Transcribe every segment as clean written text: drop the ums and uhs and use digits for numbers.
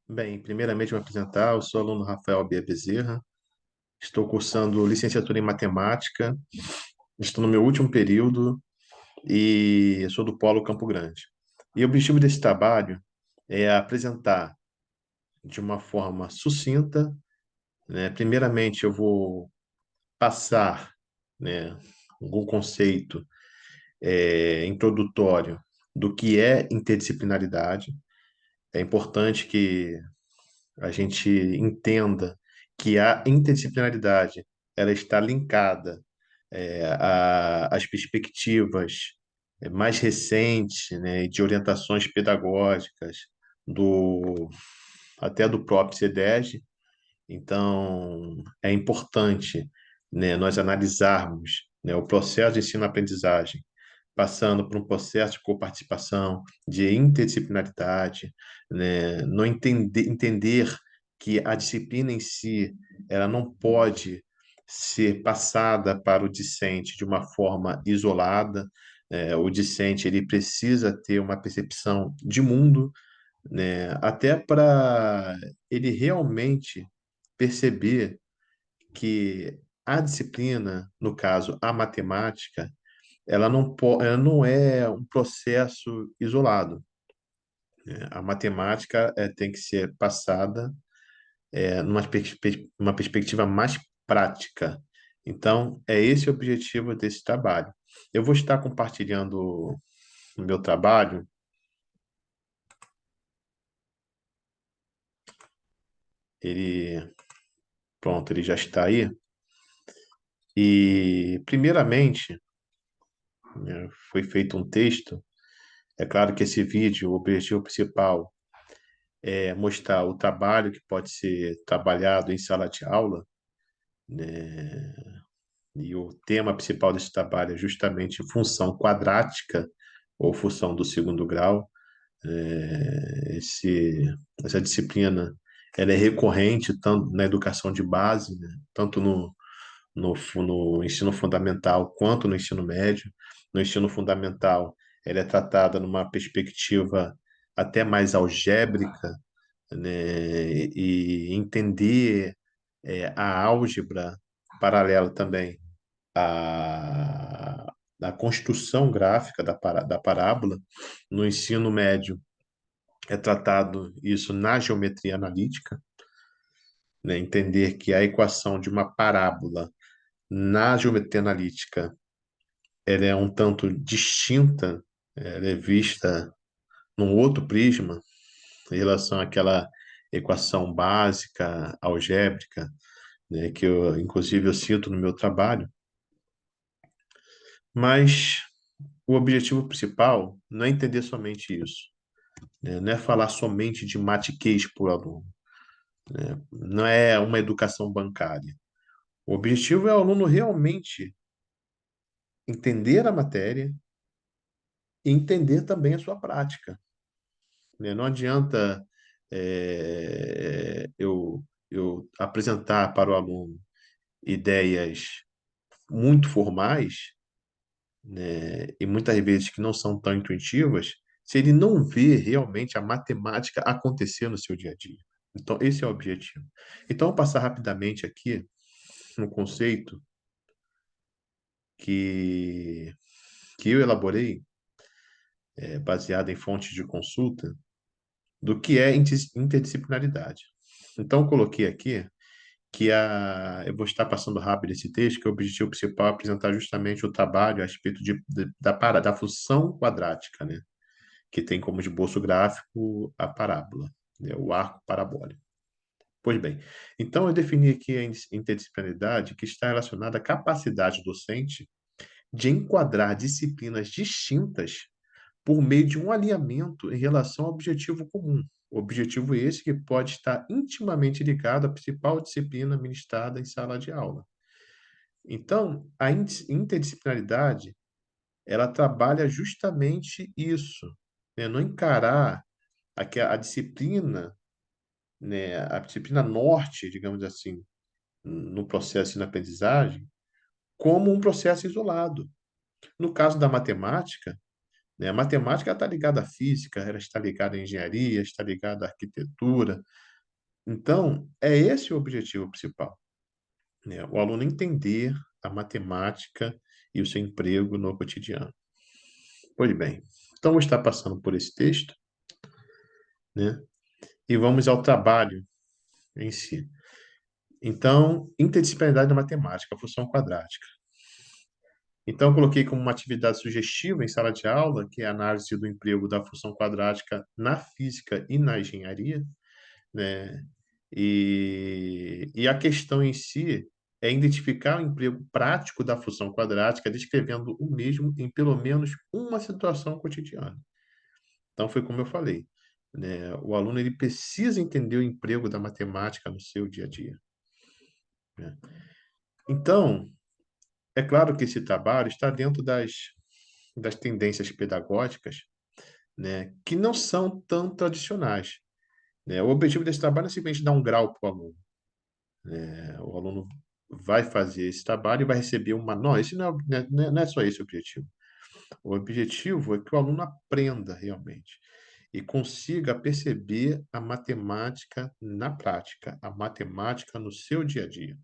Bem, primeiramente me apresentar, eu sou o aluno Rafael Bia Bezerra, estou cursando licenciatura em matemática, estou no meu último período e sou do Polo Campo Grande. E o objetivo desse trabalho é apresentar de uma forma sucinta, né? Primeiramente, eu vou passar, né, algum conceito introdutório do que é interdisciplinaridade. É importante que a gente entenda que a interdisciplinaridade ela está linkada às perspectivas mais recentes, né, de orientações pedagógicas do até do próprio CEDES. Então, é importante, né, nós analisarmos, né, o processo de ensino-aprendizagem, passando por um processo de coparticipação, de interdisciplinaridade, né, não entender que a disciplina em si, ela não pode ser passada para o discente de uma forma isolada. O discente ele precisa ter uma percepção de mundo, né, até para ele realmente perceber que a disciplina, no caso, a matemática, ela não é um processo isolado, né? A matemática tem que ser passada numa perspectiva mais prática. Então, é esse o objetivo desse trabalho. Eu vou estar compartilhando o meu trabalho, ele, pronto, ele já está aí. E, primeiramente, né, foi feito um texto. É claro que esse vídeo, o objetivo principal é mostrar o trabalho que pode ser trabalhado em sala de aula, né? E o tema principal desse trabalho é justamente função quadrática ou função do segundo grau. Essa disciplina ela é recorrente tanto na educação de base, né? Tanto no ensino fundamental quanto no ensino médio. No ensino fundamental, ela é tratada numa perspectiva até mais algébrica, né? E entender a álgebra paralela também à construção gráfica da parábola. No ensino médio, é tratado isso na geometria analítica, né? Entender que a equação de uma parábola na geometria analítica ela é um tanto distinta, ela é vista num outro prisma em relação àquela equação básica, algébrica, né, que eu, inclusive, eu cito no meu trabalho. Mas o objetivo principal não é entender somente isso, né? Não é falar somente de matiquês por aluno, não é uma educação bancária. O objetivo é o aluno realmente entender a matéria e entender também a sua prática, né? Não adianta eu apresentar para o aluno ideias muito formais, né, e muitas vezes que não são tão intuitivas, se ele não vê realmente a matemática acontecer no seu dia a dia. Então, esse é o objetivo. Então, eu vou passar rapidamente aqui um conceito que, que eu elaborei, baseado em fontes de consulta, do que é interdisciplinaridade. Então, eu coloquei aqui eu vou estar passando rápido esse texto, que o objetivo principal é apresentar justamente o trabalho a respeito da função quadrática, né? Que tem como esboço gráfico a parábola, né? O arco parabólico. Pois bem, então eu defini aqui a interdisciplinaridade que está relacionada à capacidade docente de enquadrar disciplinas distintas por meio de um alinhamento em relação ao objetivo comum. O objetivo esse que pode estar intimamente ligado à principal disciplina ministrada em sala de aula. Então, a interdisciplinaridade, ela trabalha justamente isso, né? Não encarar a disciplina, né, a disciplina norte, digamos assim, no processo de aprendizagem, como um processo isolado. No caso da matemática, né? A matemática está ligada à física, ela está ligada à engenharia, está ligada à arquitetura. Então, é esse o objetivo principal, né? O aluno entender a matemática e o seu emprego no cotidiano. Pois bem, então vou estar passando por esse texto, né? E vamos ao trabalho em si. Então, interdisciplinaridade da matemática, função quadrática. Então, eu coloquei como uma atividade sugestiva em sala de aula, que é a análise do emprego da função quadrática na física e na engenharia, né? E a questão em si é identificar o emprego prático da função quadrática, descrevendo o mesmo em pelo menos uma situação cotidiana. Então, foi como eu falei, né? O aluno ele precisa entender o emprego da matemática no seu dia a dia, né? Então, é claro que esse trabalho está dentro das tendências pedagógicas, né, que não são tão tradicionais, né? O objetivo desse trabalho é simplesmente dar um grau para o aluno, né? O aluno vai fazer esse trabalho e vai receber uma nota. Esse não é só esse o objetivo. O objetivo é que o aluno aprenda realmente e consiga perceber a matemática na prática, a matemática no seu dia a dia.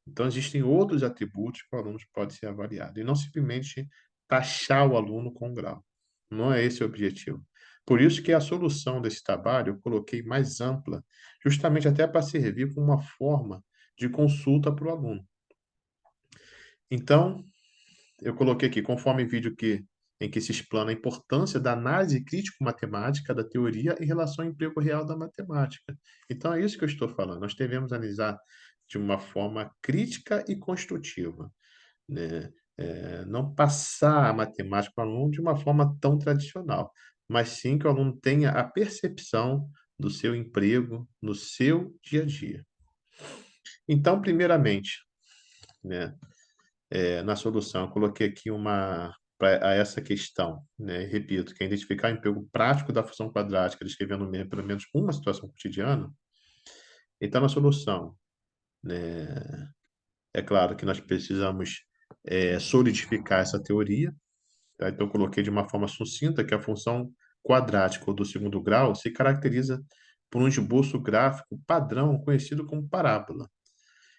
Então, existem outros atributos que o aluno pode ser avaliado, e não simplesmente taxar o aluno com grau. Não é esse o objetivo. Por isso que a solução desse trabalho eu coloquei mais ampla, justamente até para servir como uma forma de consulta para o aluno. Então, eu coloquei aqui, conforme vídeo em que se explana a importância da análise crítico-matemática da teoria em relação ao emprego real da matemática. Então, é isso que eu estou falando. Nós devemos analisar de uma forma crítica e construtiva, né? Não passar a matemática para o aluno de uma forma tão tradicional, mas sim que o aluno tenha a percepção do seu emprego no seu dia a dia. Então, primeiramente, né, na solução, eu coloquei aqui uma a essa questão, né, repito, que é identificar o emprego prático da função quadrática, descrevendo pelo menos uma situação cotidiana. Então, na solução, né, é claro que nós precisamos solidificar essa teoria, tá? Então, eu coloquei de uma forma sucinta que a função quadrática do segundo grau se caracteriza por um esboço gráfico padrão conhecido como parábola.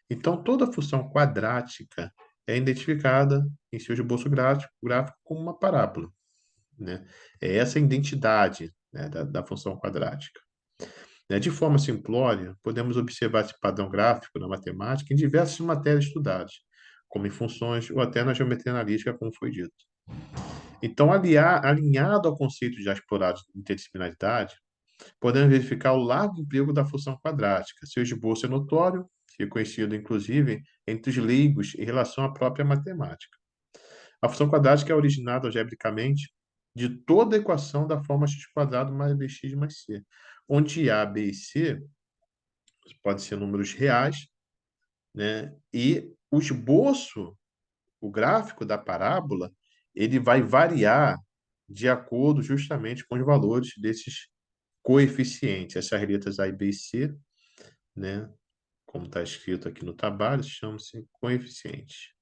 Então, toda função quadrática é identificada em seu esboço gráfico como uma parábola, né? É essa a identidade, né, da função quadrática, né? De forma simplória, podemos observar esse padrão gráfico na matemática em diversas matérias estudadas, como em funções ou até na geometria analítica, como foi dito. Então, alinhado ao conceito já explorado de interdisciplinaridade, podemos verificar o largo emprego da função quadrática. Seu esboço é notório, reconhecido inclusive entre os leigos em relação à própria matemática. A função quadrática é originada algebricamente de toda a equação da forma x² mais bx mais c, onde a, b e c podem ser números reais, né? E o esboço, o gráfico da parábola, ele vai variar de acordo justamente com os valores desses coeficientes, essas letras A, B e C, né? Como está escrito aqui no trabalho, chama-se coeficiente,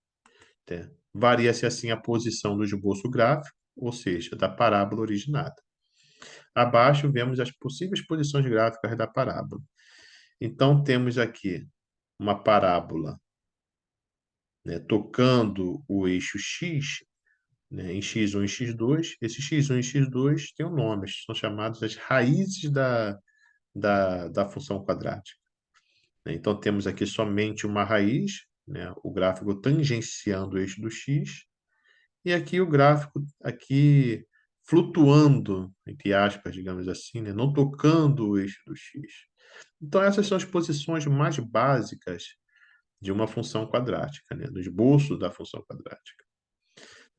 né? Varia-se assim a posição do esboço gráfico, ou seja, da parábola originada. Abaixo vemos as possíveis posições gráficas da parábola. Então, temos aqui uma parábola, né, tocando o eixo x, né, em x1 e x2. Esse x1 e x2 têm um nome, são chamados as raízes da função quadrática, né? Então, temos aqui somente uma raiz, né, o gráfico tangenciando o eixo do x, e aqui o gráfico aqui flutuando, entre aspas, digamos assim, né, não tocando o eixo do x. Então, essas são as posições mais básicas de uma função quadrática, né, do esboço da função quadrática,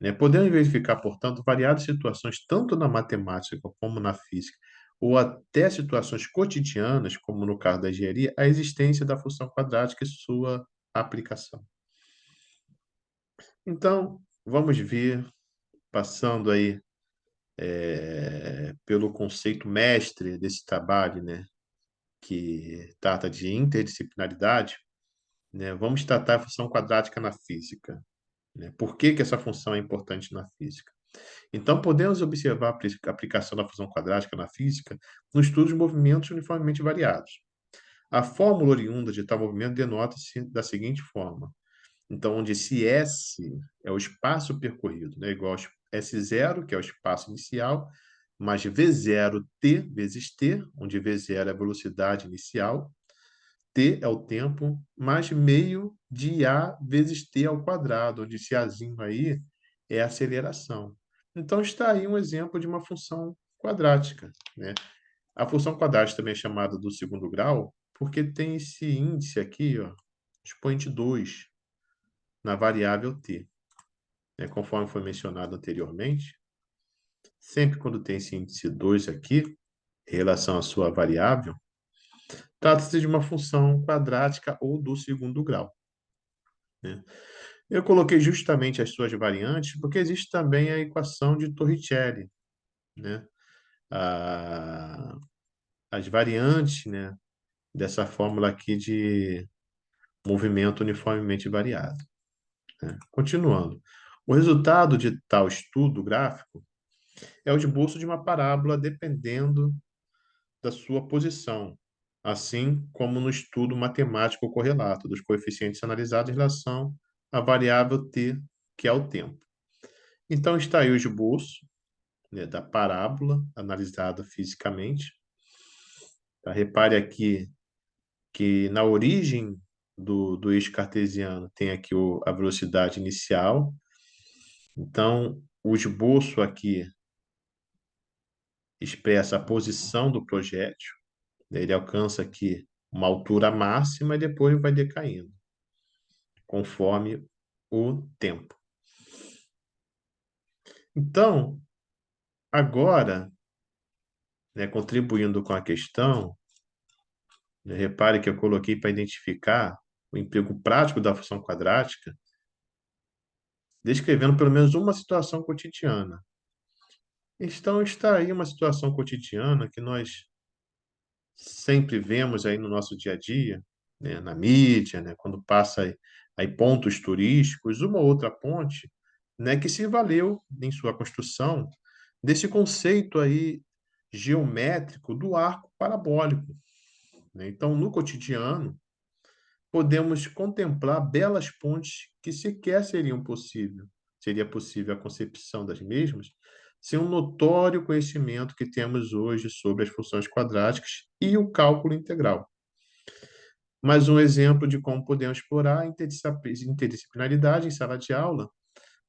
né? Podemos verificar, portanto, variadas situações, tanto na matemática como na física, ou até situações cotidianas, como no caso da engenharia, a existência da função quadrática e sua aplicação. Então, vamos ver, passando aí pelo conceito mestre desse trabalho, né, que trata de interdisciplinaridade, né, vamos tratar a função quadrática na física, né? Por que essa função é importante na física? Então, podemos observar a aplicação da fusão quadrática na física no estudo de movimentos uniformemente variados. A fórmula oriunda de tal movimento denota-se da seguinte forma. Então, onde esse S é o espaço percorrido, né, igual a S0, que é o espaço inicial, mais V0T vezes T, onde V0 é a velocidade inicial, T é o tempo, mais meio de A vezes T ao quadrado, onde esse Azinho aí é a aceleração. Então, está aí um exemplo de uma função quadrática, né? A função quadrática também é chamada do segundo grau, porque tem esse índice aqui, ó, expoente 2, na variável t, né? Conforme foi mencionado anteriormente, sempre quando tem esse índice 2 aqui, em relação à sua variável, trata-se de uma função quadrática ou do segundo grau, né? Eu coloquei justamente as suas variantes porque existe também a equação de Torricelli, né? A- as variantes, né, dessa fórmula aqui de movimento uniformemente variado, né? Continuando. O resultado de tal estudo gráfico é o esboço de uma parábola dependendo da sua posição, assim como no estudo matemático correlato dos coeficientes analisados em relação à variável t, que é o tempo. Então, está aí o esboço, né, da parábola analisada fisicamente. Tá? Repare aqui que na origem do eixo cartesiano tem aqui a velocidade inicial. Então, o esboço aqui expressa a posição do projétil, né? Ele alcança aqui uma altura máxima e depois vai decaindo, conforme o tempo. Então, agora, né, contribuindo com a questão, né, repare que eu coloquei para identificar o emprego prático da função quadrática, descrevendo pelo menos uma situação cotidiana. Então, está aí uma situação cotidiana que nós sempre vemos aí no nosso dia a dia, né, na mídia, né, quando passa aí pontos turísticos, uma ou outra ponte, né, que se valeu em sua construção desse conceito aí geométrico do arco parabólico, né? Então, no cotidiano, podemos contemplar belas pontes que sequer seria possível a concepção das mesmas, sem um notório conhecimento que temos hoje sobre as funções quadráticas e o cálculo integral. Mais um exemplo de como podemos explorar a interdisciplinaridade em sala de aula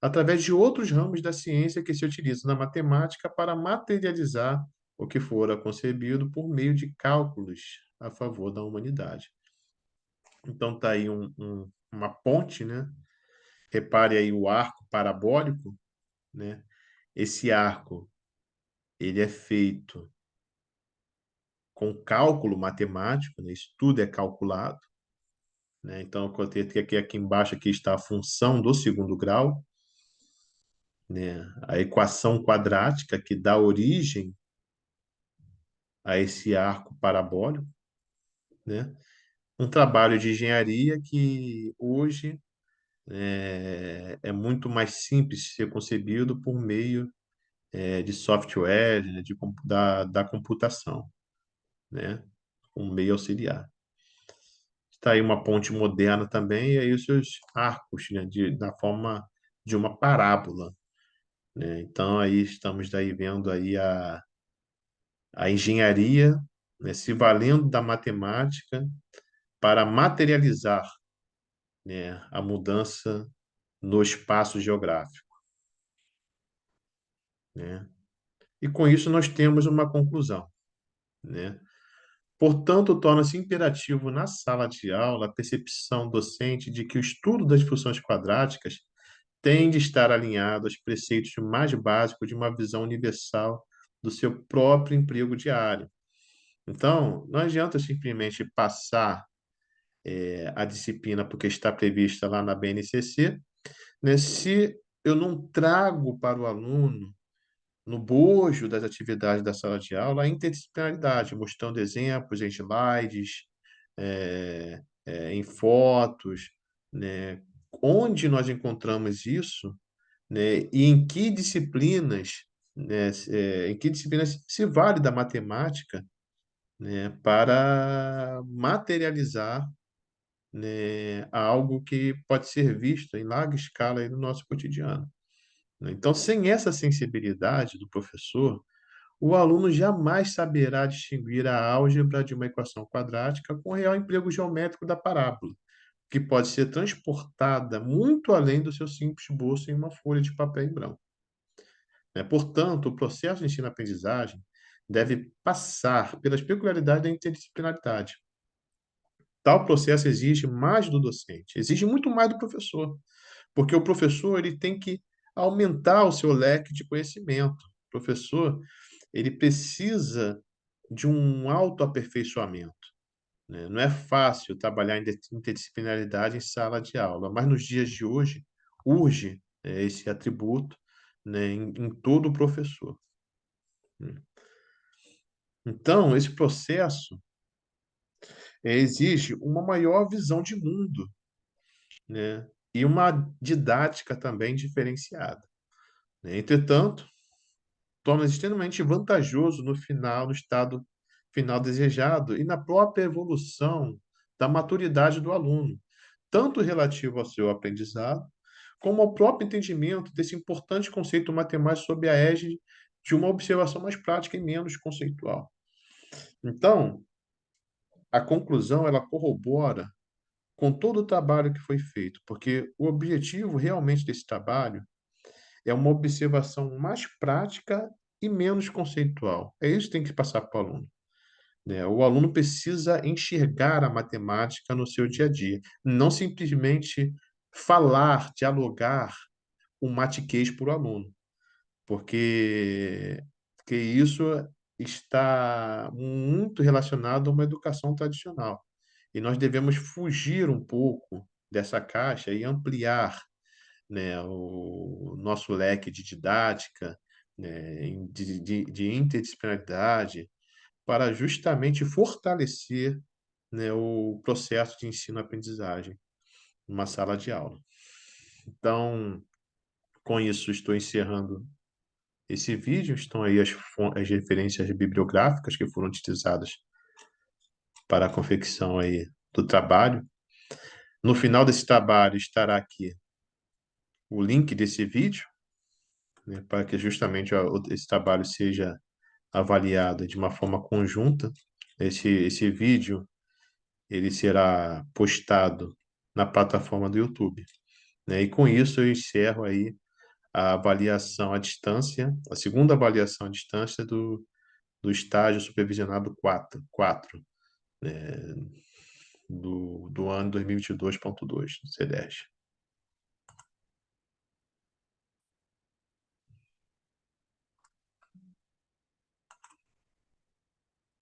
através de outros ramos da ciência que se utilizam na matemática para materializar o que fora concebido por meio de cálculos a favor da humanidade. Então, está aí uma ponte, né? Repare aí o arco parabólico, né? Esse arco, ele é feito com cálculo matemático, né? Isso tudo é calculado, né? Então, eu coloquei aqui embaixo aqui está a função do segundo grau, né? A equação quadrática que dá origem a esse arco parabólico, né? Um trabalho de engenharia que hoje é muito mais simples de ser concebido por meio de software, né, da computação, né? Um meio auxiliar. Está aí uma ponte moderna também, e aí os seus arcos, né, da forma de uma parábola, né? Então, aí estamos daí vendo aí a engenharia, né, se valendo da matemática para materializar, né, a mudança no espaço geográfico, né? E com isso nós temos uma conclusão, né? Portanto, torna-se imperativo na sala de aula a percepção docente de que o estudo das funções quadráticas tem de estar alinhado aos preceitos mais básicos de uma visão universal do seu próprio emprego diário. Então, não adianta simplesmente passar a disciplina porque está prevista lá na BNCC, né? Se eu não trago para o aluno no bojo das atividades da sala de aula, a interdisciplinaridade, mostrando exemplos em slides, em fotos, né? Onde nós encontramos isso, né? E em que disciplinas se vale da matemática, né, para materializar, né, algo que pode ser visto em larga escala aí no nosso cotidiano, né? Então, sem essa sensibilidade do professor, o aluno jamais saberá distinguir a álgebra de uma equação quadrática com o real emprego geométrico da parábola, que pode ser transportada muito além do seu simples esboço em uma folha de papel em branco, né? Portanto, o processo de ensino-aprendizagem deve passar pelas peculiaridades da interdisciplinaridade. Tal processo exige mais do docente, exige muito mais do professor, porque o professor ele tem que aumentar o seu leque de conhecimento. O professor ele precisa de um autoaperfeiçoamento, né? Não é fácil trabalhar em interdisciplinaridade em sala de aula, mas nos dias de hoje urge esse atributo, né, em todo professor, né? Então, esse processo exige uma maior visão de mundo, né, e uma didática também diferenciada, né? Entretanto, torna-se extremamente vantajoso no final, no estado final desejado e na própria evolução da maturidade do aluno, tanto relativo ao seu aprendizado, como ao próprio entendimento desse importante conceito matemático sob a égide de uma observação mais prática e menos conceitual. Então, a conclusão ela corrobora com todo o trabalho que foi feito, porque o objetivo realmente desse trabalho é uma observação mais prática e menos conceitual. É isso que tem que passar para o aluno, né? O aluno precisa enxergar a matemática no seu dia a dia, não simplesmente falar, dialogar o matiquês para o aluno, porque, porque isso está muito relacionado a uma educação tradicional. E nós devemos fugir um pouco dessa caixa e ampliar, né, o nosso leque de didática, né, de interdisciplinaridade, para justamente fortalecer, né, o processo de ensino-aprendizagem numa sala de aula. Então, com isso, estou encerrando esse vídeo. Estão aí as referências bibliográficas que foram utilizadas para a confecção aí do trabalho. No final desse trabalho estará aqui o link desse vídeo, né, para que justamente esse trabalho seja avaliado de uma forma conjunta. Esse vídeo ele será postado na plataforma do YouTube, né? E com isso eu encerro aí a avaliação à distância, a segunda avaliação à distância do estágio supervisionado 4 do ano 2022.2, do C10.